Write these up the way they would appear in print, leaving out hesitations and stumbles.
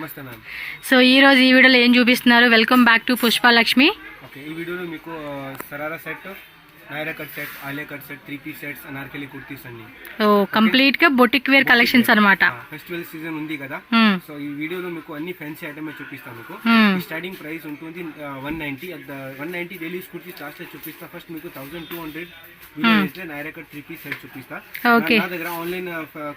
నమస్తే ma'am. So ఈ రోజు ఈ వీడియోలో ఏం చూపిస్తున్నారు? Welcome back to Pushpalakshmi. Okay, ఈ వీడియోలో మీకు sharara set, Naira cut set, Alia cut set, 3 piece sets, Anarkali kurtis అన్ని. ఓ కంప్లీట్ గా బొటిక్ వేర్ కలెక్షన్స్ అన్నమాట. ఫెస్టివల్ సీజన్ ఉంది కదా, సో ఈ వీడియోలో మీకు అన్ని ఫ్యాన్సీ ఐటమ్ చూపిస్తాను. మీకు స్టార్టింగ్ ప్రైస్ ఉంటుంది 190. 190 డైలీ కుర్తీస్ లాస్ట్ చూపిస్తా. ఫస్ట్ మీకు 1200 నైరా కట్ 3 పీస్ సెట్ చూపిస్తా. నా దగ్గర ఆన్లైన్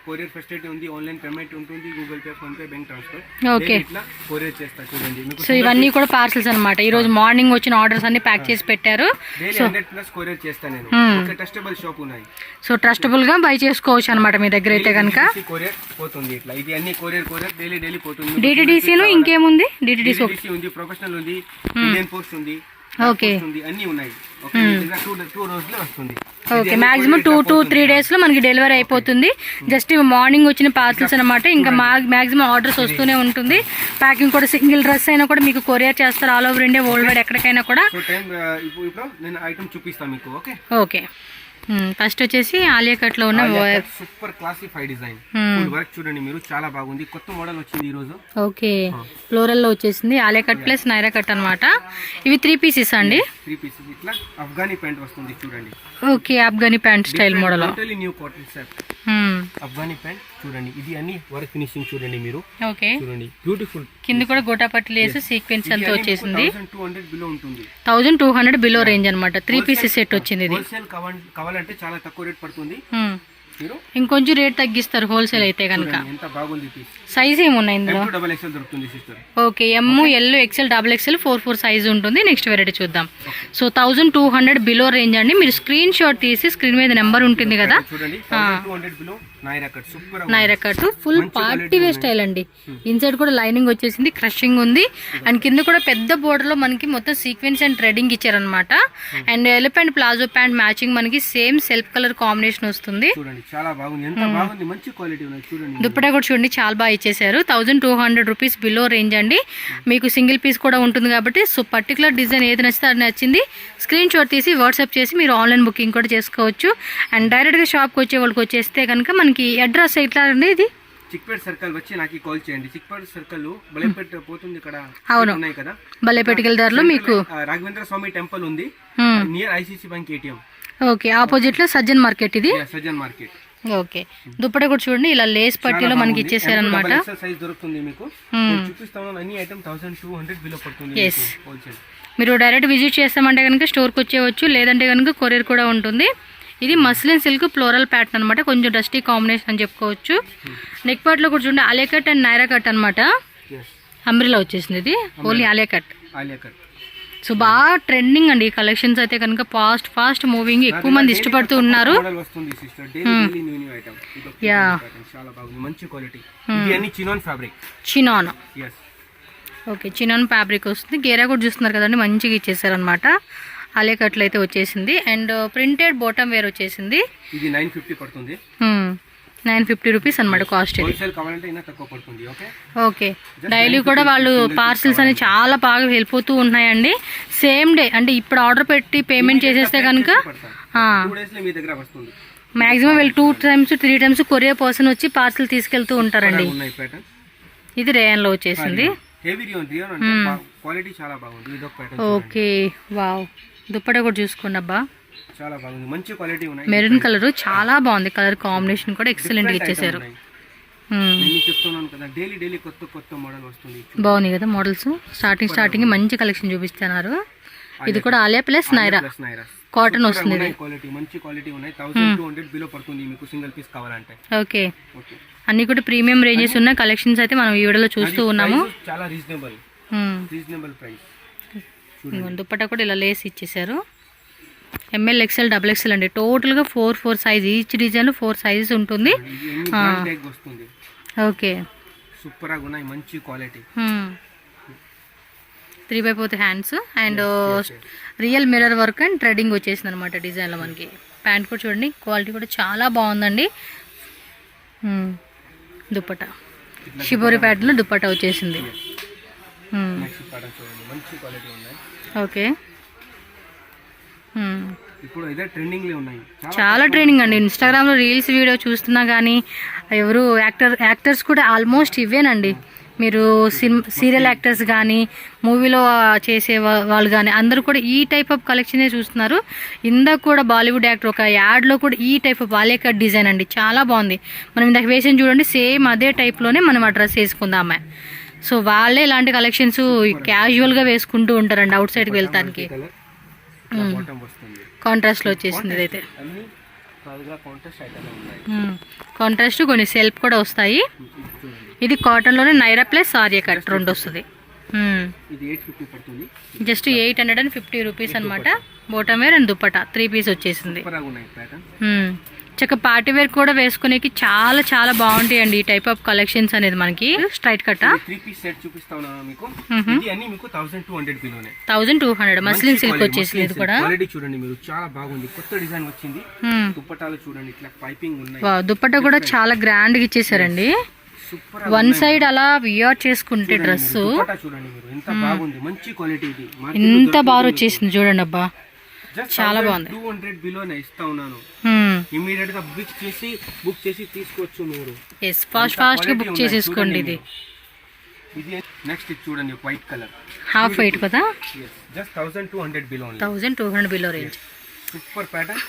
కొరియర్ ఫెసిలిటీ ఉంది, ఆన్లైన్ పేమెంట్ ఉంటుంది, Google pay, phone pay, bank transfer. Okay, ఇట్లా కొరియర్ చేస్తా చూడండి. సో ఇవన్నీ కూడా పార్సల్స్ అన్నమాట. ఈ రోజు మార్నింగ్ వచ్చిన ఆర్డర్స్ అన్ని ప్యాక్ చేసి పెట్టారు. డైలీ 100+ కొరియర్ చేస్తా నేను. ఒక ట్రస్టబుల్ షాప్ ఉన్నాయి, సో ట్రస్టబుల్ గా బై చేసుకోవచ్చు అన్నమాట మీ దగ్గర అయితే కనుక. కొరియర్ పోతుంది ఇట్లా. ఇది అన్ని కొరియర్ డైలీ పోతుంది. డిటిడిసి లో ఇంకేముంది? డిటిడిసి ఉంది, ప్రొఫెషనల్ ఉంది, ఇండియన్ పోస్ట్ ఉంది, ఓకే అన్ని ఉన్నాయి. టూ రోజుల్లో వస్తుంది. ఓకే, మాక్సిమం 2 to 3 days లో మనకి డెలివరీ అయిపోతుంది. జస్ట్ మార్నింగ్ వచ్చిన పార్సల్స్ అనమాట. ఇంకా మాక్సిమం ఆర్డర్స్ వస్తూనే ఉంటుంది. ప్యాకింగ్ కూడా సింగిల్ డ్రెస్ అయినా కూడా మీకు కొరియర్ చేస్తారు all over India, world wide ఎక్కడికైనా కూడా. నేను ఐటమ్ చూపిస్తాను మీకు. ఓకే ఓకే, ఫస్ట్ వచ్చేసి ఆలియా కట్ లో ఉన్న సూపర్ క్లాసిఫై డిజైన్ వర్క్ చూడండి మీరు, చాలా బాగుంది. కొత్త మోడల్ వచ్చింది ఈ రోజు. ఓకే, ఫ్లోరల్ లో వచ్చేసింది Alia cut plus Naira cut అన్నమాట. ఇవి 3 పీసెస్ అండి. 3 పీసెస్ ఇట్లా అఫ్ఘానీ ప్యాంట్ వస్తుంది చూడండి. Okay, Afghani pant style model. Totally new cotton set Afghani pant చూడండి. ఇది అన్ని వర్క్ ఫినిషింగ్ చూడండి మీరు. ఓకే, చూడండి బ్యూటిఫుల్. కింద కూడా గోటాపట్టి లేసి సీక్వెన్స్ అంతా వచ్చేసింది. 1200 బిలో ఉంటుంది. 1200 బిలో రేంజ్ అన్నమాట. 3 పీసెస్ సెట్ వచ్చింది. ఇది హోల్సేల్ కావాలంటే చాలా తక్కువ రేట్ పడుతుంది. ఇంకొంచెం రేట్ తగ్గిస్తారు హోల్సేల్ అయితే కనుక. ఎంత బాగుంది పీస్. సైజ్ ఏమున్నాయి ఇందులో? XXL దొరుకుతుంది sister. Okay, M, L, XL, XXL, 4 size ఉంటుంది. నెక్స్ట్ వెరైటీ చూద్దాం. సో 1200 బిలో రేంజ్ అండి. మీరు స్క్రీన్ షాట్ తీసి స్క్రీన్ మీద నెంబర్ ఉంటుంది కదా, Naira cut full party wear style అండి. ఇన్సైడ్ కూడా లైనింగ్ వచ్చేసింది, క్రషింగ్ ఉంది. అండ్ కింద కూడా పెద్ద బోర్డర్ లో మనకి మొత్తం సీక్వెన్స్ అండ్ థ్రెడింగ్ ఇచ్చారనమాట. And elephant palazzo pant matching మనకి సేమ్ సెల్ఫ్ కలర్ కాంబినేషన్ వస్తుంది. చాలా బాగుంది, ఎంత బాగుంది, మంచి క్వాలిటీ ఉంది చూడండి. దుప్పటా కూడా చూడండి చాలా బాగా ఇచ్చేసారు. 1200 రూపీస్ బిలో రేంజ్ అండి. మీకు సింగిల్ పీస్ కూడా ఉంటుంది కాబట్టి, సో పర్టికులర్ డిజైన్ ఏది నచ్చితే అది నచ్చింది స్క్రీన్ షాట్ తీసి వాట్సాప్ చేసి మీరు ఆన్లైన్ బుకింగ్ కూడా చేసుకోవచ్చు. అండ్ డైరెక్ట్ గా షాప్ కి వచ్చే వాళ్ళకి వచ్చేస్తే కనుక మనకి అడ్రస్ ఎట్లా అండి? ఇది చిక్పేట్ సర్కిల్ వచ్చి నాకు కాల్ చేయండి. చిక్పేట్ సర్కిల్ బలేపేట పోతుంది ఇక్కడ. అవును, ఉన్నాయి కదా బలేపేట దారిలో మీకు రాఘవేంద్ర స్వామి టెంపుల్ ఉంది, near ICC bank ATM. Okay, opposite లో సజ్జన్ మార్కెట్. ఇది సజ్జన్ మార్కెట్. ఓకే, దుప్పట కూడా చూడండి ఇలా లేస్ పట్టీలో మనకి ఇచ్చేసారనమాట. సైజ్ దొరుకుతుంది మీకు. చూపిస్తాను అన్ని ఐటమ్ 1200 బిలో పడుతుంది హోల్సేల్. మీరు డైరెక్ట్ విజిట్ చేస్తామంటే కనుక స్టోర్కి వచ్చేవచ్చు, లేదంటే కనుక కొరియర్ కూడా ఉంటుంది. ఇది మస్లిన్ సిల్క్ ఫ్లోరల్ ప్యాటర్న్ అనమాట. కొంచెం డస్టీ కాంబినేషన్ అని చెప్పుకోవచ్చు. నెక్ పార్ట్ లో కూడా చూడండి Alia cut and Naira cut అనమాట. అంబ్రెలా వచ్చేసింది. ఇది ఓన్లీ ఆలియా కట్. సో బాగా ట్రెండింగ్ అండి ఈ కలెక్షన్స్ అయితే కనుక. ఫాస్ట్ మూవింగ్, ఎక్కువ మంది ఇష్టపడుతూ ఉన్నారు. చినాన్. ఓకే, చినాన్ ఫ్యాబ్రిక్ వస్తుంది. గేరా కూడా చూస్తున్నారు కదండి, మంచిగా ఇచ్చేసారనమాట. ఆలియా కట్లు అయితే వచ్చేసింది. అండ్ ప్రింటెడ్ బాటమ్ వేర్ వచ్చేసింది. ఇది 950 పడుతుంది. 950 రూపీస్ అనమాట కాస్ట్. ఓకే, డైలీ కూడా వాళ్ళు పార్సిల్స్ అని చాలా బాగా వెళ్ళిపోతూ ఉన్నాయండి. సేమ్ డే అంటే ఇప్పుడు ఆర్డర్ పెట్టి పేమెంట్ చేసేస్తే కనుక మాక్సిమం వీళ్ళు 2 times 3 times కొరియర్ పర్సన్ వచ్చి పార్సిల్ తీసుకెళ్తూ ఉంటారండి. ఇది రేయన్ లో వచ్చేసింది. Okay, wow. దుప్పటా కూడా చూసుకోండి అబ్బా, చాలా బాగుంది, మంచి క్వాలిటీ ఉన్నాయి. మెరూన్ కలర్ చాలా బాగుంది. కలర్ కాంబినేషన్ కూడా ఎక్సలెంట్ గా ఇచ్చేసారు. బాగుంది కదా మోడల్స్. స్టార్టింగ్ మంచి కలెక్షన్ చూపిస్తున్నారు. ఇది కూడా ఆలియా ప్లస్ నైరా కాటన్ వస్తుంది. మంచి క్వాలిటీ ఉన్నాయి. 1200 బిలో పడుతుంది మీకు సింగిల్ పీస్ కావాలంటే. ఓకే, అన్ని కూడా ప్రీమియం రేంజెస్ ఉన్న కలెక్షన్స్ అయితే మనం ఈ వీడియోలో చూస్తూ ఉన్నాము. చాలా రీజనబుల్ ప్రైస్. దుప్పటా కూడా ఇలా లేస్ ఇచ్చేసారు. ML, XL, XXL అండి. టోటల్గా 4 సైజ్. ఈచ్ డిజైన్ 4 సైజెస్ ఉంటుంది. ఓకే, సూపర్ గా ఉన్నాయి, మంచి quality. 3/4 hands and real mirror work and threading వచ్చేసింది అనమాట డిజైన్లో మనకి. ప్యాంట్ కూడా చూడండి, క్వాలిటీ కూడా చాలా బాగుందండి. దుప్పటా షిబోరి ప్యాటర్న్లో దుప్పటా వచ్చేసింది. ఓకే, ఇప్పుడు ఇదే ట్రెండింగ్ లో ఉన్నాయి, చాలా ట్రెండింగ్ అండి. ఇన్స్టాగ్రామ్ లో రీల్స్ వీడియో చూస్తున్నా కానీ ఎవరు యాక్టర్స్ కూడా ఆల్మోస్ట్ ఇవేనండి. మీరు సీరియల్ యాక్టర్స్ కానీ మూవీలో చేసే వాళ్ళు కానీ అందరూ కూడా ఈ టైప్ ఆఫ్ కలెక్షనే చూస్తున్నారు. ఇందాక కూడా బాలీవుడ్ యాక్టర్ ఒక యాడ్లో కూడా ఈ type of Alia cut design అండి, చాలా బాగుంది. మనం ఇందాక వేసిన చూడండి, సేమ్ అదే టైప్లోనే మనం ఆ డ్రెస్ వేసుకుందాం అమ్మాయి. సో వాళ్ళే ఇలాంటి కలెక్షన్స్ క్యాజువల్గా వేసుకుంటూ ఉంటారండి అవుట్ సైడ్కి వెళ్తానికి. కాంట్రాస్ట్లో వచ్చేసింది ఇదైతే. కాంట్రాస్ట్ కొన్ని సెల్ఫ్ కూడా వస్తాయి. ఇది కాటన్లోనే నైరా ప్లస్ ఆర్య కట్ రెండు వస్తుంది. జస్ట్ 850 రూపీస్ అనమాట. Bottom wear and dupatta 3 piece వచ్చేసింది. చక్క పార్టీ వేర్ కూడా వేసుకునేకి చాలా చాలా బాగుంటాయండి ఈ టైప్ ఆఫ్ కలెక్షన్స్ అనేది. మనకి స్ట్రైట్ కట్ 3 పీస్ సెట్ చూపిస్తాను మీకు. ఇది అన్ని మీకు 1200 బిలోనే. 1200 మస్లిన్ సిల్క్ వచ్చేసింది. ఇది కూడా క్వాలిటీ చూడండి మీరు, చాలా బాగుంది. కొత్త డిజైన్ వచ్చింది. దుప్పటాలు చూడండి ఇట్లా పైపింగ్ ఉన్నాయి. వావ్, దుప్పటా కూడా చాలా గ్రాండ్ గా ఇచ్చేసారండి. వన్ సైడ్ అలా వియర్ చేసుకుంటే డ్రెస్ చూడండి మీరు ఎంత బాగుంది. మంచి క్వాలిటీ ఇది. ఎంత బాగా వచ్చేసింది చూడండి అబ్బా, చాలా బాగుంది. 200 బిలోనే ఇస్తా ఉన్నాను. ఇమీడియట్ గా బుక్ చేసి తీసుకోవచ్చు మీరు. yes ఫాస్ట్ గా బుక్ చేసేసుకోండి. ఇది నెక్స్ట్ ఇది చూడండి, వైట్ కలర్ హాఫ్ వైట్ కదా. Just 1200 below. 1200 below range. Super pattern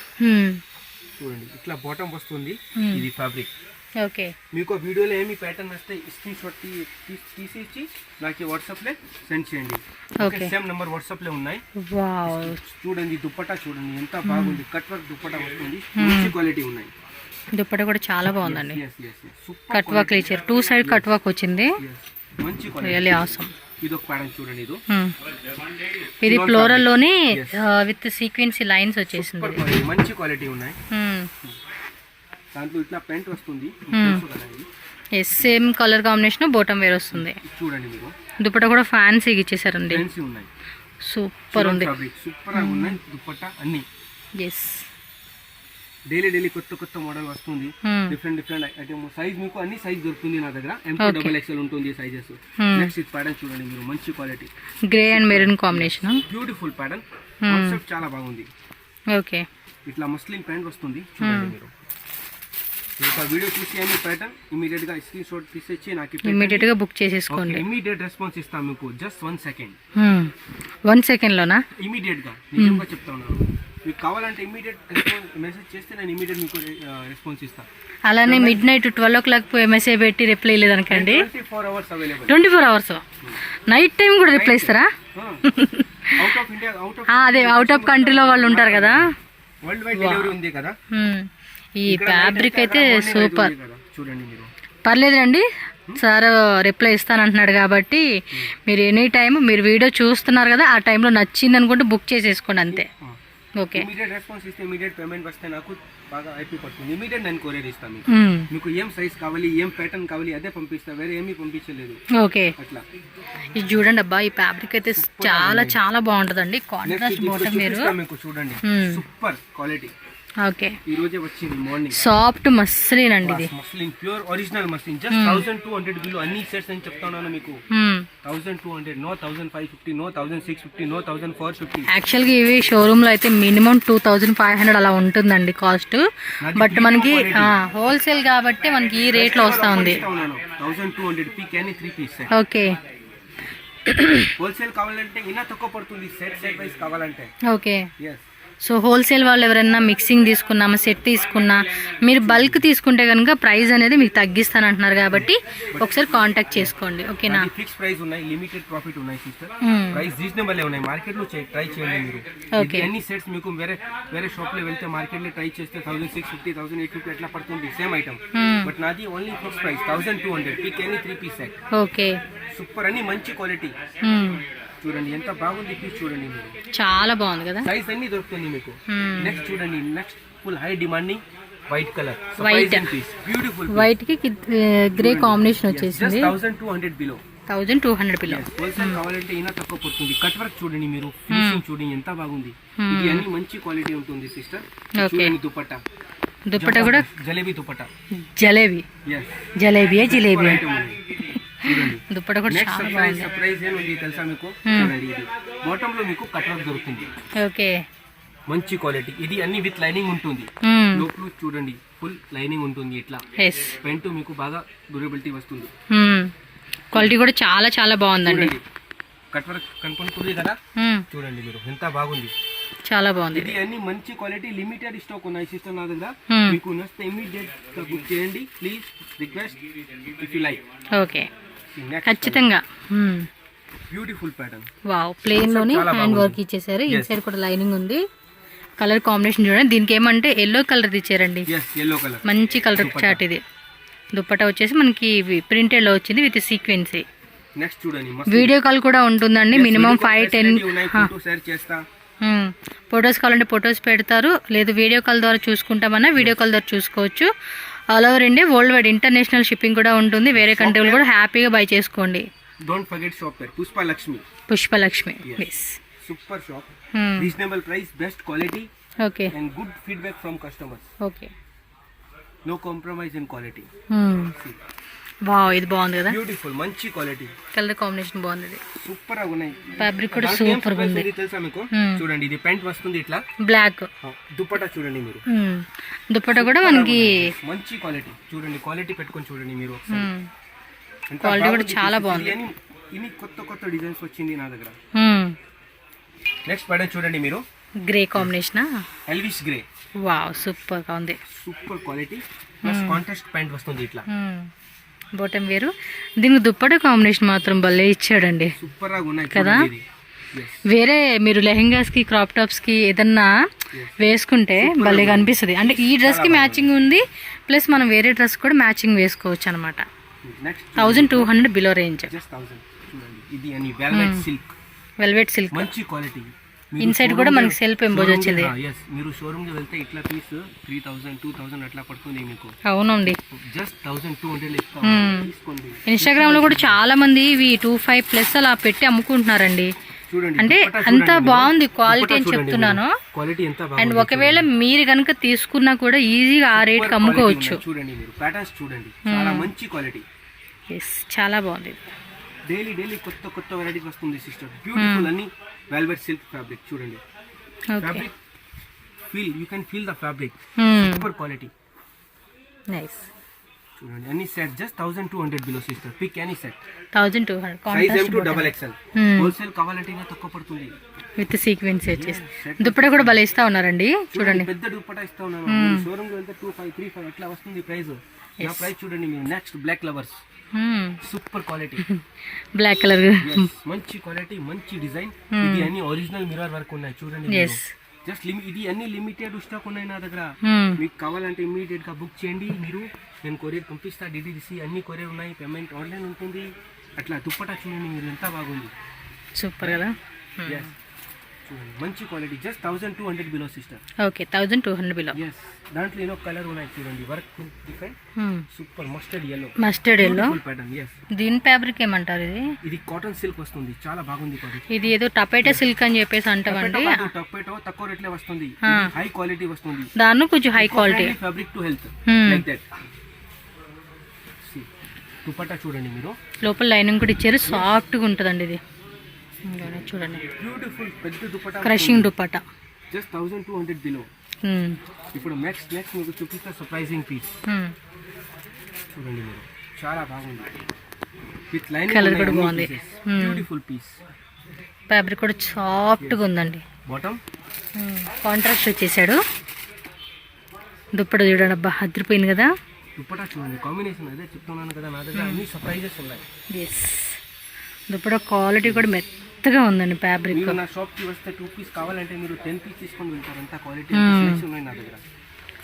చూడండి, ఇట్లా బాటమ్ వస్తుంది. ఇది ఫ్యాబ్రిక్. ఓకే, మీకు వీడియోలో ఏమి ప్యాటర్న్ వస్తే స్క్రీన్ షాట్ తీసి నాకు వాట్సాప్ లో సెండ్ చేయండి. ఓకే, సేమ్ నంబర్ వాట్సాప్ లో ఉన్నాయి. వావ్, చూడండి దుప్పటా చూడండి ఎంత బాగుంది. కట్ వర్క్ దుప్పటా వస్తుంది, మంచి క్వాలిటీ ఉన్నాయి. దుప్పటా కూడా చాలా బాగుందండి. కట్ వర్క్ ఇచ్చారు, 2 సైడ్ కట్ వర్క్ వచ్చింది. మంచి క్వాలిటీ, రియల్లీ ఆసమ్. ఇది ఒక ప్యాటర్న్ చూడండి. ఇది ఫ్లోరల్ లోనే విత్ సీక్వెన్సీ లైన్స్ వచ్చేసింది. మంచి క్వాలిటీ ఉన్నాయి. దాంట్లో ఇట్లా ప్యాంట్ వస్తుంది. Same colour combination bottom wear వస్తుంది. చూడండి మీరు, దుపట్టా కూడా ఫ్యాన్సీగా ఇచ్చేసారండి. సూపర్ ఉంది. సూపర్ ఉన్నాయి దుపట్టా అన్ని. ఎస్, డైలీ కొత్త మోడల్ వస్తుంది. Different item. సైజ్ మీకు అన్ని సైజ్ దొరుకుతుంది నా దగ్గర. M2XL ఉంటుంది సైజెస్. నెక్స్ట్ ఇది ప్యాటర్న్ చూడండి మీరు, మంచి quality. Grey and maroon combination, beautiful pattern. Concept చాలా బాగుంది. ఓకే, ఇట్లా మస్లిన్ ప్యాంట్ వస్తుంది చూడండి మీరు. ఒక వీడియో చూసి ఏమి ప్యాటర్న్ ఇమీడియట్ గా స్క్రీన్ షాట్ తీసేసి నాకు ఇమీడియట్ గా బుక్ చేసేసుకోండి. ఇమీడియట్ రెస్పాన్స్ ఇస్తాం మీకు. Just 1 second. 1 సెకండ్ లోనా? ఇమీడియట్ గా నిజంగా చెప్తా ఉన్నాను. మీకు కావాలంటే ఇమీడియట్ మెసేజ్ చేస్తే నేను ఇమీడియట్ మీకు రెస్పాన్స్ ఇస్తాను. అలానే మిడ్ నైట్ 12 o'clock మెసేజ్ పెట్టి రిప్లై లేదనుకోండి, 24 hours available. 24 hours night time కూడా రిప్లై ఇస్తారా? అవుట్ ఆఫ్ ఇండియా, అదే అవుట్ ఆఫ్ కంట్రీలో వాళ్ళు ఉంటారు కదా. వరల్డ్ వైడ్ డెలివరీ ఉంది కదా. ఈ ఫ్యాబ్రిక్ అయితే సూపర్. చూడండి మీరు, పర్లేదండి సార్ రిప్లై ఇస్తానంటున్నాడు కాబట్టి మీరు ఎనీ టైం మీరు వీడియో చూస్తున్నారు కదా, ఆ టైంలో నచ్చింది అనుకుంటే బుక్ చేసేసుకోండి అంతే. ఓకే, ఇమీడియట్ రెస్పాన్స్ ఇస్తే ఇమీడియట్ పేమెంట్ వస్తే నాకు బాగా హ్యాపీ పడుతుంది. ఇమీడియట్ నేను కొరియర్ ఇస్తాను మీకు. మీకు ఏం సైజ్ కావాలి, ఏం ప్యాటర్న్ కావాలి అదే పంపిస్తా, వేరే ఏమీ పంపించలేదు. ఓకే, అట్లా. ఇది చూడండి అబ్బా, ఈ ఫ్యాబ్రిక్ అయితే చాలా చాలా బాగుంటుందండి. కాంట్రాస్ట్ బాటమ్ మీరు మీకు చూడండి, సూపర్ క్వాలిటీ. ఓకే, ఈ రోజే వచ్చింది మార్నింగ్. సాఫ్ట్ మస్లిన్ అండి, ఇది muslin pure original muslin. Just 1200 below అన్ని సెట్స్ అని చెప్తాను మీకు. 1200, నో 1550, నో 1650, నో 1450. యాక్చువల్గా ఇవి షోరూమ్ లో అయితే మినిమం 2500 అలా ఉంటుందండి కాస్ట్. బట్ మనకి హోల్సేల్ కాబట్టి మనకి ఈ రేట్ లో వస్తా ఉంది. 1200 పీక్ 3 పీస్. ఓకే, హోల్సేల్ కావాలంటే ఇంకా తక్కువ పడుతుంది. సెట్ వైస్ కావాలంటే. ఓకే, సో హోల్సేల్ వాళ్ళు ఎవరైనా మిక్సింగ్ తీసుకున్నా, సెట్ తీసుకున్నా, మీరు బల్క్ తీసుకుంటే కనుక ప్రైస్ అనేది మీకు తగ్గిస్తానంటున్నారు కాబట్టి ఒకసారి కాంటాక్ట్ చేసుకోండి. ఓకేనా? ఫిక్స్ ప్రైస్ ఉన్నాయి, లిమిటెడ్ ప్రాఫిట్ ఉన్నాయి సిస్టర్. ప్రైస్ రీజనబుల్ ఉన్నాయి. మార్కెట్ లో ట్రై చేయండి మీరు. ఓకే, అన్ని సెట్స్ మీకు వేరే షాప్ లో వెళ్తే మార్కెట్ లో ట్రై చేస్తే 1650, 1850 ఎట్లా పడుతుంది సేమ్ ఐటమ్. బట్ నాది only fix price 1200 pick any 3 piece set. Okay, super అని మంచి క్వాలిటీ. చూడండి ఎంత బాగుంది పీస్. చూడండి మీరు, చాలా బాగుంది కదా. సైజ్ అన్ని దొరుకుతుంది మీకు. నెక్స్ట్ చూడండి, next full high demanding white colour. White piece, beautiful. White కి గ్రే కాంబినేషన్ వచ్చేసింది. 1200 బిలో. 1200 బిలో. హోల్సేల్ కావాలంటే అయినా తక్కువ పడుతుంది. కట్ వర్క్ చూడండి మీరు, ఫినిషింగ్ చూడండి ఎంత బాగుంది. ఇది అన్ని మంచి క్వాలిటీ ఉంటుంది సిస్టర్. చూడండి దుపట్టా. దుపట్టా కూడా జలేబీ దుపట్టా. జలేబీ జిలేబీ దుపట్టా కూడా చాలా బాగుంది. సర్ప్రైజ్ ఏముంది తెలుసా మీకు? చూడండి, ఇది బాటమ్ లో మీకు కట్ వర్క్ దొరుకుతుంది. ఓకే, మంచి క్వాలిటీ. ఇది అన్ని విత్ లైనింగ్ ఉంటుంది. లోపల చూడండి ఫుల్ లైనింగ్ ఉంటుంది. ఇట్లా పెయింట్ మీకు బాగా డ్యూరబిలిటీ వస్తుంది. క్వాలిటీ కూడా చాలా చాలా బాగుందండి. చూడండి కట్ వర్క్ కనుక్కుంటుంది కదా, చూడండి మీరు ఎంత బాగుంది, చాలా బాగుంది. ఇది అన్ని మంచి క్వాలిటీ, లిమిటెడ్ స్టాక్ ఉన్నాయి సిస్టర్ నా దగ్గర. మీకు నచ్చితే ఇమీడియట్ గా బుక్ చేయండి please, request if you like. Okay ఖచ్చితంగా. బ్యూటిఫుల్ ప్యాటర్న్, వావ్, ప్లెయిన్ లోని హ్యాండ్ వర్క్ ఇచ్చేసారు. ఇన్సైడ్ కూడా లైనింగ్ ఉంది. కలర్ కాంబినేషన్ చూడండి, దీనికి ఏమంటే ఎల్లో కలర్ ఇచ్చారండి, yellow కలర్, మంచి కలర్ చాట్. ఇది దుప్పట్టా వచ్చేసి మనకి ప్రింటెడ్ లో వచ్చింది విత్ సీక్వెన్స్. నెక్స్ట్ చూడండి వీడియో కాల్ కూడా ఉంటుందండి, మినిమం 5-10 షేర్ చేస్తా. ఫొటోస్ కావాలంటే ఫొటోస్ పెడతారు, లేదు వీడియో కాల్ ద్వారా చూసుకుంటామన్నా వీడియో కాల్ ద్వారా చూసుకోవచ్చు. All over India, world wide international shipping కూడా ఉంటుంది. వేరే కంట్రీలు కూడా హ్యాపీగా బై చేసుకోండి. డోంట్ ఫర్గెట్ షాప్ పేరు Pushpalakshmi. Pushpalakshmi, super shop, reasonable price, best quality, okay, and good feedback from customers. Okay, no compromise in quality. Wow, ఇది బాగుంది కదా, బ్యూటిఫుల్, మంచి క్వాలిటీ, కలర్ కాంబినేషన్ బాగుంది, సూపర్ గా ఉన్నాయి. ఫ్యాబ్రిక్ కూడా సూపర్ గా ఉంది. తెలుసా మీకు? చూడండి ఇది ప్యాంట్ వస్తుంది ఇట్లా బ్లాక్, దుపట్టా చూడండి మీరు, దుపట్టా కూడా మనకి మంచి క్వాలిటీ. చూడండి క్వాలిటీ పెట్టుకొని చూడండి మీరు, క్వాలిటీ కూడా చాలా బాగుంది. ఇన్ని కొత్త కొత్త డిజైన్స్ వచ్చింది నా దగ్గర. నెక్స్ట్ ప్యాటర్న్ చూడండి మీరు, grey combination, Elvis grey. Wow, super గా ఉంది, super quality plus contrast pant వస్తుంది ఇట్లా. బోటం వేరు, దీనికి దుప్పట కాంబినేషన్ మాత్రం భలే ఇచ్చాడండి, సూపర్ గా ఉన్నాయి కదా. వేరే మీరు లెహెంగాస్ కి క్రాప్ టాప్స్ కి ఏదన్నా వేసుకుంటే భలే కనిపిస్తుంది. అంటే ఈ డ్రెస్ కి మ్యాచింగ్ ఉంది, ప్లస్ మనం వేరే డ్రెస్ కూడా మ్యాచింగ్ వేసుకోవచ్చు అనమాట. 1200 బిలో రేంజ్. ఇది అని వెల్వెట్ సిల్క్, వెల్వెట్ సిల్క్ మంచి క్వాలిటీ. ఇన్సైడ్ కూడా మనకి సెల్ఫ్ ఎంబోజ్ వచ్చింది. మీరు షోరూమ్ కి వెళ్తే ఇట్లా పీస్ 3000 2000 అట్లా పడుతుంది మీకు. అవునండి, జస్ట్ 1200 తీసుకోండి. ఇన్స్టాగ్రామ్ లో కూడా చాలా మంది ఇవి 25+ అలా పెట్టి అమ్ముకుంటున్నారండి. చూడండి అంటే అంత బాగుంది క్వాలిటీ అని చెప్తున్నాను. క్వాలిటీ ఎంత బాగుంది. అండ్ ఒకవేళ మీరు కనుక తీసుకున్నా కూడా ఈజీగా ఆ రేట్ కి అమ్ముకోవచ్చు. చూడండి మీరు ప్యాటర్న్స్ చూడండి, చాలా మంచి క్వాలిటీ. చాలా బాగుంది. డైలీ కొత్త కొత్త వెరైటీస్ వస్తుంది సిస్టర్. బ్యూటిఫుల్ అన్ని వెల్వెట్ సిల్క్ ఫ్యాబ్రిక్ చూడండి. Fabric feel, you can feel the fabric, super quality, nice. చూడండి అన్ని set just 1200 below sister. Pick any set 1200. Size M to XXL. Wholesale కావాలంటే ఇంకా తక్కువ పడుతుంది. విత్ సీక్వెన్స్ వచ్చేసి దుప్పట కూడా భలే ఇస్తా ఉన్నారండి. చూడండి పెద్ద దుప్పట ఇస్తా ఉన్నారు. షోరూమ్ లో వెళ్తే 2500 3500 అట్లా వస్తుంది ప్రైస్. నా ప్రైస్ చూడండి మీరు. Next black lovers, super quality, black colour, మంచి క్వాలిటీ, మంచి డిజైన్. ఇది అన్ని ఒరిజినల్ మిర్రర్ వర్క్ ఉన్నాయి చూడండి. జస్ట్ ఇది అన్ని లిమిటెడ్ స్టాక్ ఉన్నాయి నా దగ్గర. మీకు కావాలంటే ఇమీడియట్ గా బుక్ చేయండి మీరు. నేను కొరియర్ పంపిస్తా, DTDC అన్ని కొరియర్ ఉన్నాయి, పేమెంట్ ఆన్లైన్ ఉంటుంది. అట్లా దుప్పటా చూడండి మీరు ఎంత బాగుంది, సూపర్ కదా. చూడండి మంచి quality, just 1200 below sister. Okay, 1200 below. దాంట్లో ఏదో కలర్ ఉన్నాయి చూడండి, work different, super mustard yellow. Mustard yellow pattern. దీని ఫ్యాబ్రిక్ ఏమంటారు? ఇది కాటన్ సిల్క్ వస్తుంది, చాలా బాగుంది క్వాలిటీ. ఇది ఏదో టపేటా సిల్క్ అని చెప్పేసి అంటామండి. టపేటో తక్కువ రేట్ లో వస్తుంది, హై క్వాలిటీ వస్తుంది. దాన్ని కొంచెం high quality, fabric to health like that. Dupatta చూడండి మీరు, లోపల లైనింగ్ కూడా ఇచ్చారు, సాఫ్ట్ గా ఉంటుందండి ఇది. చూడండి బ్యూటిఫుల్ పెద్ద dupatta, crushing dupatta, just 1200 below. ఇప్పుడు నెక్స్ట్ మీకు చూపిస్తా సర్ప్రైజింగ్ పీస్. చూడండి మీరు, చాలా బాగుంది, విత్ లైనింగ్, కలర్ కూడా బాగుంది, బ్యూటిఫుల్ పీస్. ఫ్యాబ్రిక్ కూడా సాఫ్ట్ గా ఉందండి. బాటమ్ కాంట్రాస్ట్ వచ్చేసాడు. దుప్పట చూడండి, అబ్బా అదిరిపోయింది కదా. దుప్పటా చూడండి, కాంబినేషన్ అదే చెప్తున్నాను కదా, నా దగ్గర అన్ని సర్ప్రైజెస్ ఉన్నాయి. దుప్పట క్వాలిటీ కూడా మెత్తగా ఉందండి ఫ్యాబ్రిక్. మీరు నా షాప్ కి వస్తే 2 పీస్ కావాలంటే మీరు 10 పీస్ తీసుకొని వెళ్తారు, అంత క్వాలిటీ ఉన్నాయి నా దగ్గర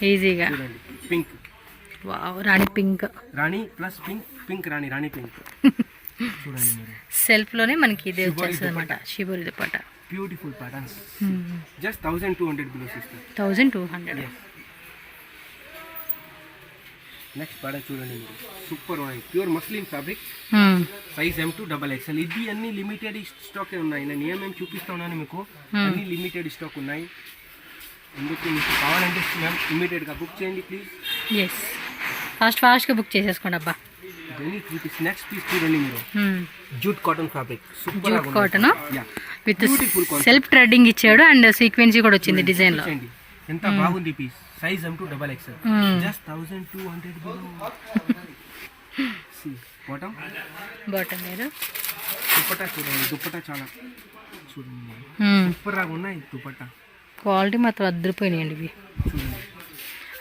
ఈజీగా. చూడండి పింక్, వావ్, రాణి పింక్, రాణి ప్లస్ పింక్ రాణి పింక్. చూడండి మీరు, సెల్ఫ్ లోనే మనకి ఇదే వచ్చేస్తుంది అనమాట, shibori dupatta. Beautiful patterns, just 1200 below sister. 1200. Next pattern చూడండి మీరు, సూపర్ ఉన్నాయి, pure muslin fabric, size M to XXL. ఇది అన్ని లిమిటెడ్ స్టాక్ ఉన్నాయి, నేను ఏమేమి చూపిస్తా ఉన్నాను మీకు, అన్ని లిమిటెడ్ స్టాక్ ఉన్నాయి. అందుకు మీకు కావాలంటే ఇమీడియట్ గా బుక్ చేయండి ప్లీజ్. ఫాస్ట్ గా బుక్ చేసేసుకోండి అబ్బా. నెక్స్ట్ పీస్ చూడండి మీరు, jute cotton fabric, super jute cotton with self threading ఇచ్చాడు అండ్ సీక్వెన్సీ కూడా వచ్చింది డిజైన్ లో. ఎంత బాగుంది piece, size M to XXL, just 1200 below. Bottom bottom వేరు. దుపట్టా చూడండి, దుపట్టా చాలా చూడండి సూపర్ గా ఉన్నాయి. దుపట్టా క్వాలిటీ మాత్రం అద్దరిపోయినాయండి ఇవి. చూడండి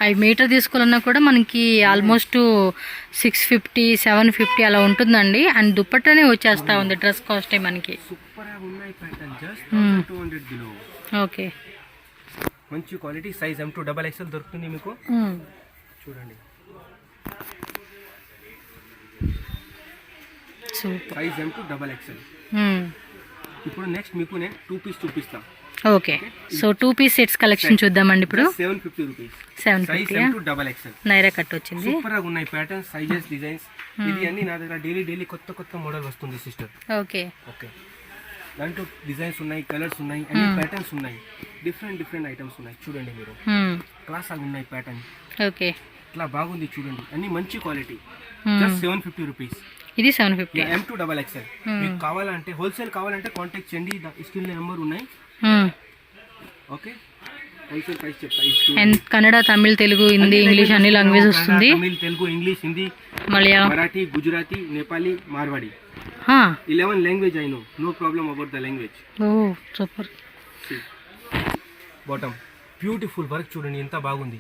అవి మీటర్ తీసుకోవాలన్నా కూడా మనకి ఆల్మోస్ట్ 650 750 అలా ఉంటుందండి. అండ్ దుప్పట్టనే వచ్చేస్తా ఉంది డ్రెస్ కాస్ట్ మనకి. సూపర్ గా ఉన్నాయి ప్యాటర్న్. Just 200 below. ఓకే, మంచి క్వాలిటీ. సైజ్ M2 XXL దొరుకుతుంది మీకు. చూడండి సూపర్. Size M2 XXL. ఇప్పుడు నెక్స్ట్ మీకు నేను 2 పీస్ చూపిస్తా. Okay, so 2 piece sets collection చూద్దామండి ఇప్పుడు. 750 rupees. 750 M2 XXL. Naira cut వచ్చింది. సూపర్ గా ఉన్నాయి ప్యాటర్న్స్, సైజెస్, డిజైన్స్. ఇది అన్ని నా దగ్గర డైలీ కొత్త మోడల్ వస్తుంది సిస్టర్. ఓకే ఓకే, దాంట్లో డిజైన్స్ ఉన్నాయి, కలర్స్ ఉన్నాయి, అన్ని ప్యాటర్న్స్ ఉన్నాయి, డిఫరెంట్ ఐటమ్స్ ఉన్నాయి. చూడండి మీరు క్లాస్ ఆగి ఉన్నాయి ప్యాటర్న్. ఓకే, ఇట్లా బాగుంది చూడండి, అన్ని మంచి క్వాలిటీ. Just 750 rupees. ఇది 750. M2 XXL. మీకు కావాలంటే హోల్సేల్ కావాలంటే కాంటాక్ట్ చేయండి, స్క్రీన్ నెంబర్ ఉన్నాయి. ఓకే, హోల్సేల్ ప్రైస్ చెప్తా. అండ్ కన్నడ, తమిళ్, తెలుగు, హిందీ, ఇంగ్లీష్ అన్ని లాంగ్వేజ్ వస్తుంది. Tamil, Telugu, English, Hindi, Malayalam, Marathi, Gujarati, Nepali, Marwadi. 11 language I know, no problem about the language. Oh super. Bottom beautiful work చూడండి ఎంత బాగుంది.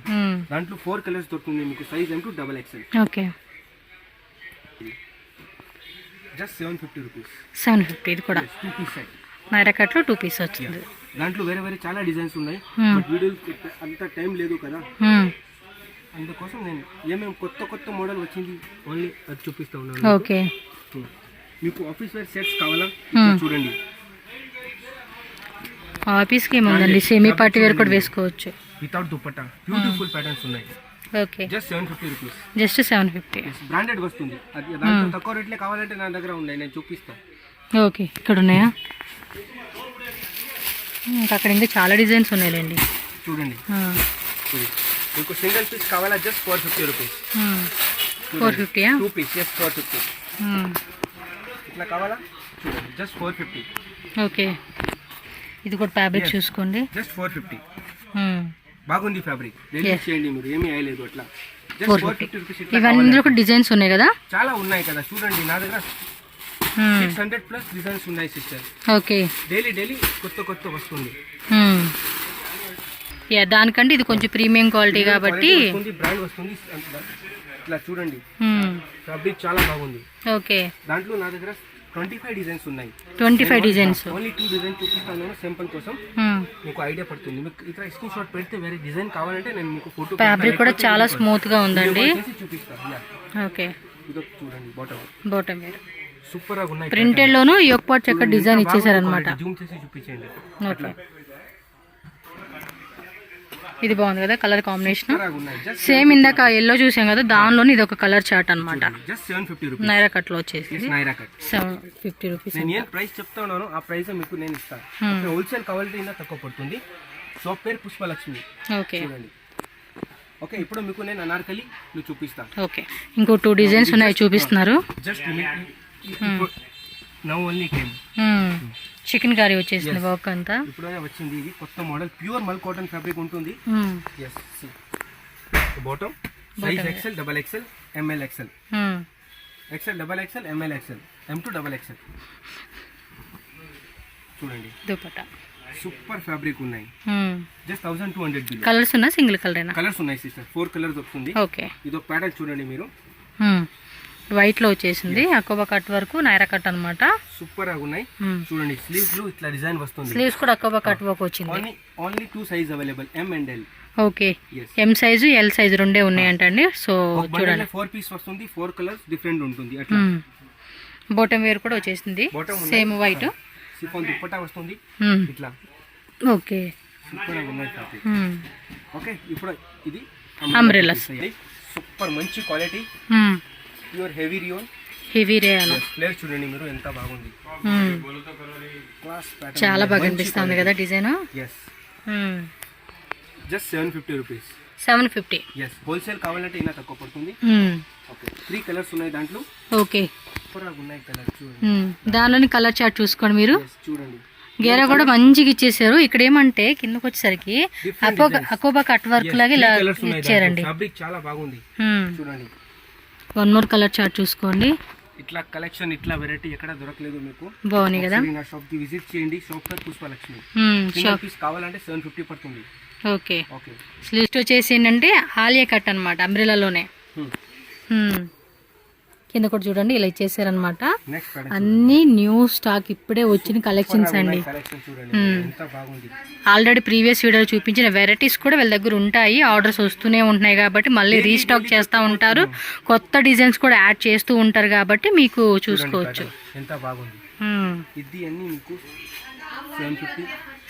దాంట్లో 4 కలర్స్ దొరుకుతుంది మీకు. Size M2 XXL. ఓకే, జస్ట్ 750 రూపీస్. 750. ఇది కూడా 2 పీస్ సెట్. నైరా కట్లో 2 పీస్ వచ్చింది. దాంట్లో వేరే చాలా డిజైన్స్ ఉన్నాయి, బట్ వీడియో అంత టైం లేదు కదా, అందుకోసం నేను ఏమేమి కొత్త మోడల్ వచ్చింది ఓన్లీ అది చూపిస్తా ఉన్నాను. ఓకే, మీకు ఆఫీస్ వేర్ సెట్స్ కావాలా చూడండి. ఆఫీస్కి ఏముందండి, సెమీ పార్టీ వేర్ కూడా వేసుకోవచ్చు. వితౌట్ దుపట్టా బ్యూటిఫుల్ ప్యాటర్న్స్ ఉన్నాయి. Okay, just 750 rupees. Just 750. Branded వస్తుంది. అది దాంట్లో తక్కువ రేట్లే కావాలంటే నా దగ్గర ఉన్నాయి, నేను చూపిస్తాను. ఓకే, ఇక్కడ ఉన్నాయా? ఇంకా అక్కడ ఇంకా చాలా డిజైన్స్ ఉన్నాయిలేండి. చూడండి మీకు సింగిల్ పీస్ కావాలా? Just 450 rupees. 450. 2 పీస్. జస్ట్ 450. ఇట్లా కావాలా? చూడండి జస్ట్ 450. ఓకే, ఇది కూడా ఫ్యాబ్రిక్ చూసుకోండి. జస్ట్ 450. బాగుంది ఫ్యాబ్రిక్, రిలీజ్ చేయండి మీరు, ఏమీ అయ్యలేదు అట్లా. Just 450 rupees. ఇవన్నీ కూడా డిజైన్స్ ఉన్నాయి కదా, చాలా ఉన్నాయి కదా చూడండి. నా దగ్గర 600 ప్లస్ డిజైన్స్ ఉన్నాయి సిస్టర్. ఓకే, డైలీ కొత్త వస్తుంది. దానికంటే ఇది కొంచెం ప్రీమియం క్వాలిటీ కాబట్టి బ్రాండ్ వస్తుంది. ఇట్లా చూడండి ఫ్యాబ్రిక్ చాలా బాగుంది. ఓకే, దాంట్లో నా దగ్గర 25 డిజైన్స్ ఉన్నాయి. 25 డిజైన్స్. ఓన్లీ 2 డిజైన్ చూపిస్తాను సింపుల్ కోసం, మీకు ఐడియా పడుతుంది. మీకు ఇట్లా స్క్రీన్ షాట్ పెడితే వేరే డిజైన్ కావాలంటే నేను మీకు ఫోటో. ఫ్యాబ్రిక్ కూడా చాలా స్మూత్ గా ఉందండి. చూపిస్తాను. ఓకే, ఇది చూడండి బాటమ్ వేర్ సూపర్ గా ఉన్నాయి. ప్రింటెడ్ లోను యోక్ పాట్ చెక్క డిజైన్ ఇచ్చేసారనమాట. జూమ్ చేసి చూపించండి. ఓకే, ఇది బాగుంది కదా కలర్ కాంబినేషన్. సేమ్ ఇందాక ఎల్లో చూసాం కదా, దానిలోని ఇది ఒక కలర్ చార్ట్ అనమాట. Just 750 rupees. నైరా కట్ లో వచ్చేసి నైరా కట్ 750 రూపీస్. నేను ఏం ప్రైస్ చెప్తా ఉన్నాను ఆ ప్రైస్ మీకు నేను ఇస్తాను. హోల్సేల్ కావాలంటే ఇంకా తక్కువ పడుతుంది. షాప్ పేరు పుష్పలక్ష్మి. ఓకే, చూడండి. ఓకే, ఇప్పుడు మీకు నేను అనార్కలి చూపిస్తాను. ఓకే, ఇంకో 2 డిజైన్స్ ఉన్నాయి చూపిస్తున్నారు. Just now only came. Chikankari వచ్చేసింది వర్క్ అంతా. ఇప్పుడే వచ్చింది. ఇది కొత్త model, pure mul cotton fabric ఉంటుంది. Yes, bottom size XL, XXL, ML, XL. XL, XXL, ML, XL, M2 XXL. చూడండి దుపట్టా సూపర్ ఫ్యాబ్రిక్ ఉన్నాయి. Just 1200 bill. కలర్స్ ఉన్నా సింగిల్ కలర్? కలర్స్ ఉన్నాయి సిస్టర్, 4 కలర్స్ వస్తుంది. ఓకే, ఇది ఒక ప్యాటర్న్ చూడండి మీరు. వైట్ లో వచ్చేసింది, అకోబా కట్ వరకు నైరా కట్ అన్నమాట. సూపర్ గా ఉన్నాయి. చూడండి స్లీవ్స్ లో ఇట్లా డిజైన్ వస్తుంది. స్లీవ్స్ కూడా అకోబా కట్ వర్క్ వచ్చింది. Only 2 size available, M and L. Okay, M size L size రెండే ఉన్నాయంటండి. సో చూడండి 4 పీస్ వస్తుంది, 4 కలర్స్ డిఫరెంట్ ఉంటుంది అట్లా. బాటమ్ వేర్ కూడా వచ్చేసింది, సేమ్ వైట్. సిఫాన్ దుపట్టా వస్తుంది ఇట్లా. ఓకే, సూపర్ గా ఉన్నాయి ఫ్యాబ్రిక్. ఓకే, ఇప్పుడు ఇది అంబ్రెల్లాస్. సూపర్ మంచి క్వాలిటీ, ప్యూర్ హెవీ రియాన్. ఫ్లేర్ చూడండి మీరు ఎంత బాగుంది. క్లాస్ ప్యాటర్న్ చాలా బాగా అనిపిస్తుంది కదా design. yes just 750 rupees. 750. yes, wholesale కావాలంటే ఇంకా తక్కువ పడుతుంది. ఓకే, 3 కలర్స్ ఉన్నాయి దాంట్లో. ఓకే, సూపర్ గా ఉన్నాయి కలర్ చూడండి. దానిలోని కలర్ చార్ట్ చూసుకోండి మీరు. చూడండి గేరా కూడా మంచిగా ఇచ్చేసారు. ఇక్కడ ఏమంటే కిందకి వచ్చేసరికి అకోబా కట్ వర్క్ లాగా ఇలా ఇచ్చారండి. ఫ్యాబ్రిక్ చాలా బాగుంది చూడండి. వన్ మోర్ కలర్ చార్ట్ చూసుకోండి. ఇట్లా కలెక్షన్ ఇట్లా వెరైటీ ఎక్కడ దొరకలేదు మీకు. బాగుంది కదా. నా షాప్ కి విజిట్ చేయండి. షాప్ పేరు పుష్పలక్ష్మి. షాప్ పీస్ కావాలంటే 750 పడుతుంది. ఓకే. స్లీవ్స్ వచ్చేసి ఏంటంటే ఆలియా కట్ అనమాట, అంబ్రెలాలోనే. కింద కూడా చూడండి ఇలా ఇచ్చేసారనమాట. అన్ని న్యూ స్టాక్ ఇప్పుడే వచ్చిన కలెక్షన్స్ అండి. ఆల్రెడీ ప్రీవియస్ వీడియోలో చూపించిన వెరైటీస్ కూడా వీళ్ళ దగ్గర ఉంటాయి. ఆర్డర్స్ వస్తూనే ఉంటున్నాయి కాబట్టి మళ్ళీ రీస్టాక్ చేస్తూ ఉంటారు. కొత్త డిజైన్స్ కూడా యాడ్ చేస్తూ ఉంటారు కాబట్టి మీకు చూసుకోవచ్చు. ఎంత బాగుంది. ఇది అన్ని మీకు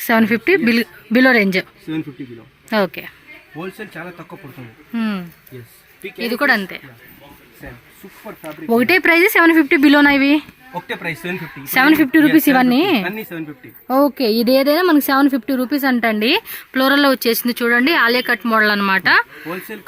750 below range. 750 below. Okay. Wholesale చాలా తక్కువ పడుతుంది. ఇది కూడా అంతే. Super fabric. ఒకటే ప్రైస్ 750 బిలోనా ఇవి? ఒకటే ప్రైస్ 750 రూపీస్ ఇవన్నీ. అన్ని 750. ఓకే. ఇది ఏదైనా మనకి 750 రూపీస్ అంటండి. ఫ్లోరల్ లో వచ్చేసింది చూడండి, ఆలియా కట్ మోడల్ అనమాట. హోల్సేల్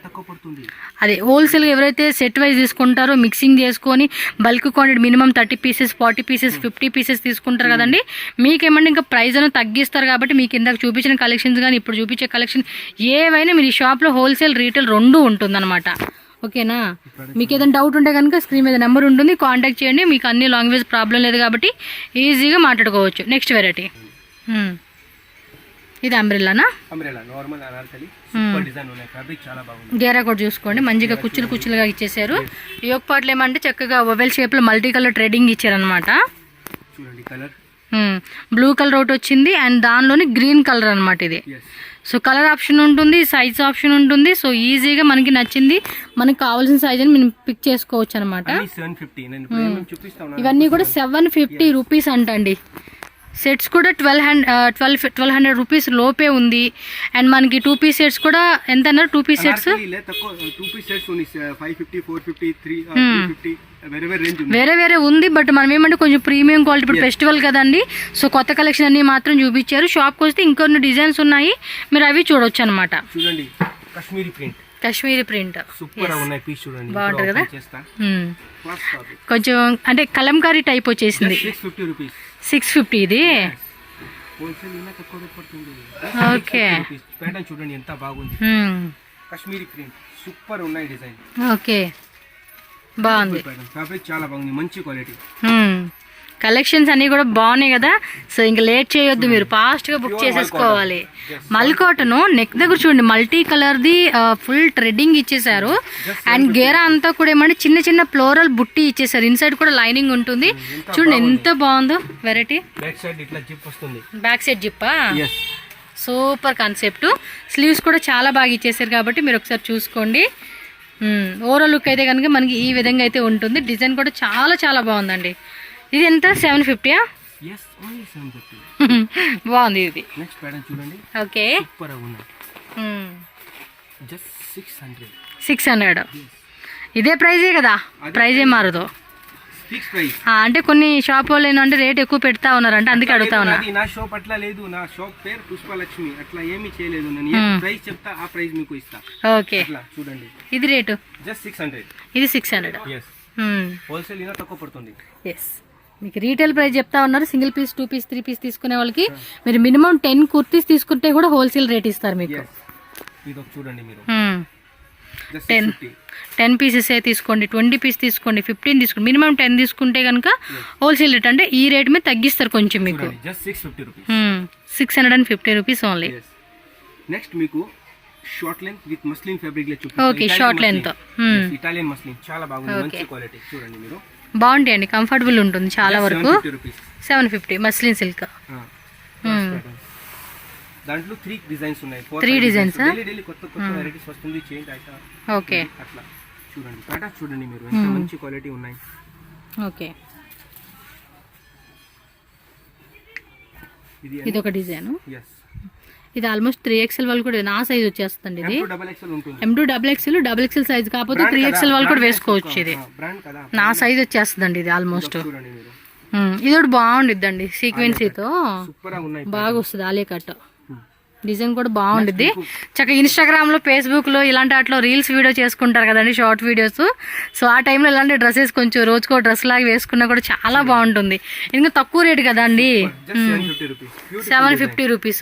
తక్కువ పడుతుంది. అదే హోల్సేల్ ఎవరైతే సెట్ వైజ్ తీసుకుంటారో మిక్సింగ్ చేసుకొని bulk quantity minimum 30 pieces 40 pieces 50 pieces తీసుకుంటారు కదండి. మీకేమంటే ఇంకా ప్రైస్ అనేది తగ్గిస్తారు కాబట్టి మీకు ఇందాక చూపించిన కలెక్షన్స్ కానీ ఇప్పుడు చూపించే కలెక్షన్ ఏవైనా మీరు ఈ షాప్లో హోల్సేల్ రీటైల్ రెండు ఉంటుందన్నమాట. ఓకేనా. మీకు ఏదైనా డౌట్ ఉంటే కనుక స్క్రీన్ మీద నెంబర్ ఉంటుంది, కాంటాక్ట్ చేయండి. మీకు అన్ని లాంగ్వేజ్ ప్రాబ్లం లేదు కాబట్టి ఈజీగా మాట్లాడుకోవచ్చు. నెక్స్ట్ వెరైటీ ఇది అంబ్రెల్లానా? గేరా కూడా చూసుకోండి, మంచిగా కుచ్చులుగా ఇచ్చేసారు. యోక్ పాటలు ఏమంటే చక్కగా ఓవెల్ షేప్ లో మల్టీ కలర్ ట్రేడింగ్ ఇచ్చారనమాట. బ్లూ కలర్ ఒకటి వచ్చింది అండ్ దానిలోని గ్రీన్ కలర్ అనమాట ఇది. సో కలర్ ఆప్షన్ ఉంటుంది, సైజ్ ఆప్షన్ ఉంటుంది. సో ఈజీగా మనకి నచ్చింది మనకి కావాల్సిన సైజ్ అని మనం పిక్ చేసుకోవచ్చు అనమాట. ఇవన్నీ కూడా 750 రూపీస్ అంటండి. సెట్స్ కూడా 1200 రూపీస్ లోపే ఉంది. అండ్ మనకి 2 పీస్ సెట్స్ కూడా ఎంత అన్నారు? 2 పీస్ సెట్స్ వేరే వేరే ఉంది. బట్ మనం ఏమంటే కొంచెం ప్రీమియం క్వాలిటీ, ఇప్పుడు ఫెస్టివల్ కదండి. సో కొత్త కలెక్షన్ అన్ని మాత్రం చూపించారు. షాప్కి వస్తే ఇంకొన్ని డిజైన్స్ ఉన్నాయి, మీరు అవి చూడొచ్చు అనమాట. కాశ్మీరీ ప్రింట్ బాగుంటుంది కదా. కొంచెం అంటే కలంకారీ టైప్ వచ్చేసింది. 650 ఇది. ఓకే. చూడండి ఎంత బాగుంది. కాశ్మీరీ ప్రింట్ సూపర్ ఉన్నాయి డిజైన్. ఓకే బాగుంది. ఫ్యాబ్రిక్ చాలా బాగుంది, మంచి క్వాలిటీ. కలెక్షన్స్ అన్ని కూడా బాగున్నాయి కదా. సో ఇంకా లేట్ చేయొద్దు, మీరు ఫాస్ట్ గా బుక్ చేసేసుకోవాలి. మల్ కాటన్ నెక్ దగ్గర చూడండి multi colour the full trading ఇచ్చేసారు. అండ్ గేరా అంతా కూడా ఏమంటే చిన్న చిన్న ఫ్లోరల్ బుట్టి ఇచ్చేసారు. ఇన్సైడ్ కూడా లైనింగ్ ఉంటుంది. చూడండి ఎంత బాగుందో వెరైటీ. బ్యాక్ సైడ్ జిప్పా. Super concept. స్లీవ్స్ కూడా చాలా బాగా ఇచ్చేసారు కాబట్టి మీరు ఒకసారి చూసుకోండి. ఓవరాల్ లుక్ అయితే కనుక మనకి ఈ విధంగా అయితే ఉంటుంది. డిజైన్ కూడా చాలా చాలా బాగుందండి. ఇది ఎంత? 750? బాగుంది ఇది. ఓకే. 600 ఇదే ప్రైజే కదా, ప్రైజే మారదు. అంటే కొన్ని షాప్ వాళ్ళు ఏంటంటే రేట్ ఎక్కువ పెడతా ఉన్నారంటే అందుకే అడుగుతా ఉన్నా. నా షాప్ అట్లా లేదు, నా షాప్ పేరు పుష్పలక్ష్మి. అట్లా ఏమీ చేయలేదు, నేను ప్రైస్ చెప్తా ఆ ప్రైస్ మీకు ఇస్తా. ఓకే చూడండి ఇది రేటు జస్ట్ 600. ఇది 600. హోల్సేల్ ఇంకా తక్కువ పడుతుంది. మీకు రీటైల్ ప్రైస్ చెప్తా ఉన్నారు. సింగిల్ పీస్ 2 పీస్ 3 పీస్ తీసుకునే వాళ్ళకి మీరు మినిమం 10 కుర్తీస్ తీసుకుంటే కూడా హోల్సేల్ రేట్ ఇస్తారు మీకు. చూడండి మీరు 10 పీసెస్ తీసుకోండి, 20 పీస్ తీసుకోండి, 15 తీసుకోండి, మినిమం 10 తీసుకుంటే కనుక హోల్సేల్ రేట్ అంటే ఈ రేట్ మీద తగ్గిస్తారు కొంచెం మీకు. 650 రూపీస్ ఓన్లీ. నెక్స్ట్ మీకు short length with muslin fabric లో చూపిస్తాను. Okay short length Italian muslin చాలా బాగుంది, మంచి క్వాలిటీ. చూడండి మీరు బాగుంటాయి అండి, కంఫర్టబుల్ ఉంటుంది చాలా వరకు. 750 మస్లిన్ సిల్క్. దాంట్లో 3 డిజైన్స్ ఉన్నాయి. 3 డిజైన్స్. డైలీ కొత్త కొత్త వెరైటీస్ వస్తుంది, చేంజ్ అయితే. ఓకే అట్లా చూడండి ప్యాటర్న్ చూడండి మీరు ఎంత మంచి క్వాలిటీ ఉన్నాయి. ఓకే ఇది ఒక డిజైన్. ఇది ఆల్మోస్ట్ 3XL వాళ్ళు కూడా నా సైజ్ వచ్చేస్తుంది. ఇది M2 XXL సైజ్ కాకపోతే 3XL వాళ్ళు కూడా వేసుకోవచ్చు. ఇది నా సైజ్ వచ్చేస్తుందండి ఇది ఆల్మోస్ట్. ఇది ఒకటి బాగుండిద్దండి సీక్వెన్సీతో బాగా వస్తుంది ఆలియా కట్. డిజైన్ కూడా బాగుంటుంది. చక్కగా ఇన్స్టాగ్రామ్లో, ఫేస్బుక్లో ఇలాంటి వాటిలో రీల్స్ వీడియో చేసుకుంటారు కదండి, షార్ట్ వీడియోస్. సో ఆ టైంలో ఇలాంటి డ్రెస్సెస్ కొంచెం రోజుకో డ్రెస్ లాగా వేసుకున్నా కూడా చాలా బాగుంటుంది. ఇంకా తక్కువ రేట్ కదా అండి, 750 రూపీస్.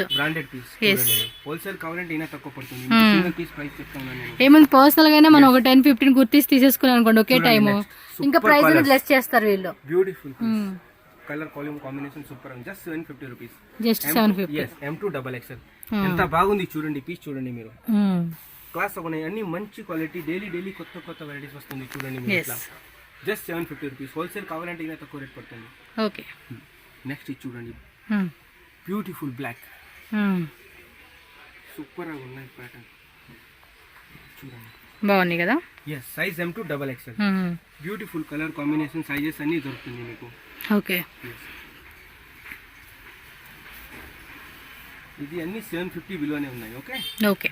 హోల్సేల్ కావాలంటే ఇంకా తక్కువ పడుతుంది. సింగిల్ పీస్ ప్రైస్ చెప్తాను నేను. ఏమైనా పర్సనల్ గానే మనం ఒక 10-15 కుర్తీస్ తీసేసుకున్నాం అనుకోండి ఒకే టైము, ఇంకా ప్రైస్ లెస్ చేస్తారు వీళ్ళు. బ్యూటిఫుల్ కలర్ కాంబినేషన్ సూపర్ ఉంది. Just 750 rupees. Just 750. M2 XXL ఎంత బాగుంది చూడండి. పీస్ చూడండి మీరు, క్లాస్ ఉన్నాయి, అన్ని మంచి క్వాలిటీ. డైలీ కొత్త వెరైటీస్ వస్తుంది చూడండి మీరు. ఇట్లా జస్ట్ 750 రూపీస్. హోల్సేల్ కావాలంటే ఇంకా తక్కువ రేట్ పడుతుంది. ఓకే, నెక్స్ట్ ఇది చూడండి, బ్యూటిఫుల్ బ్లాక్, సూపర్ గా ఉన్నాయి ప్యాటర్న్ చూడండి, బాగుంది కదా. Size M2 XXL. Beautiful colour combination, sizes అన్ని దొరుకుతుంది మీకు. ఓకే, ఇది అన్ని 750 విలువనే ఉన్నాయి. ఓకే ఓకే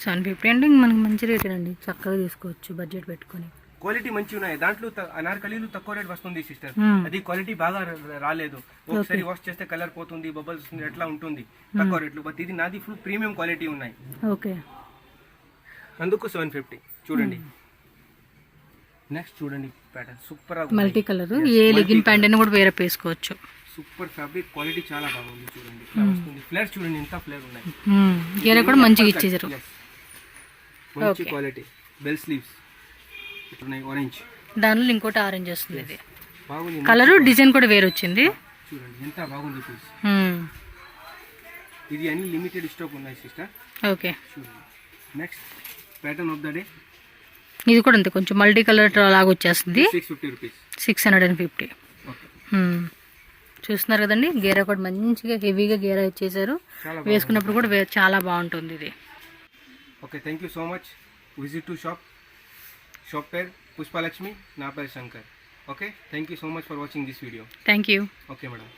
750 అంటే మనకి మంచి రేట్ అండి, చక్కగా తీసుకోవచ్చు బడ్జెట్ పెట్టుకొని. క్వాలిటీ మంచి ఉన్నాయి. దాంట్లో అనార్కలీలు తక్కువ రేట్ వస్తుంది సిస్టర్. అది క్వాలిటీ బాగా రాలేదు, ఒకసారి వాష్ చేస్తే కలర్ పోతుంది, బబల్స్ వస్తుంది, ఎట్లా ఉంటుంది తక్కువ రేట్లు. బట్ ఇది నాది ఫుల్ ప్రీమియం క్వాలిటీ ఉన్నాయి. ఓకే, అందుకు 750 చూడండి. నెక్స్ట్ చూడండి ప్యాటర్న్ సూపర్ గా మల్టీ కలర్, ఏ లెగిన్ ప్యాంట్ అయినా కూడా వేరే వేసుకోవచ్చు. సూపర్ ఫ్యాబ్రిక్, క్వాలిటీ చాలా బాగుంది చూడండి. ఇట్లా వస్తుంది. ఫ్లేర్ చూడండి ఎంత ఫ్లేర్ ఉన్నాయి. గేర కూడా మంచిగా ఇచ్చేసారు, మంచి క్వాలిటీ. బెల్ స్లీవ్స్ ఉన్నాయి, ఆరెంజ్, దానిలో ఇంకోటి ఆరెంజ్ వస్తుంది. ఇది బాగుంది కలర్, డిజైన్ కూడా వేరే వచ్చింది చూడండి ఎంత బాగుంది పీస్. ఇది అన్ని లిమిటెడ్ స్టాక్ ఉన్నాయి సిస్టర్. ఓకే, చూడండి. Next pattern of the day, ఇది కూడా అంతే, కొంచెం మల్టీ కలర్ లాగా వచ్చేస్తుంది. 650 రూపీస్. 650. చూస్తున్నారు కదండి, గేరా కూడా మంచిగా హెవీగా గేరా ఇచ్చేసారు. వేసుకున్నప్పుడు కూడా చాలా బాగుంటుంది ఇది. Okay, thank you so much. Visit to shop పేరు పుష్పలక్ష్మి, నా పేరు Shankar. Okay, thank you so much for watching this video. Thank you. Okay madam.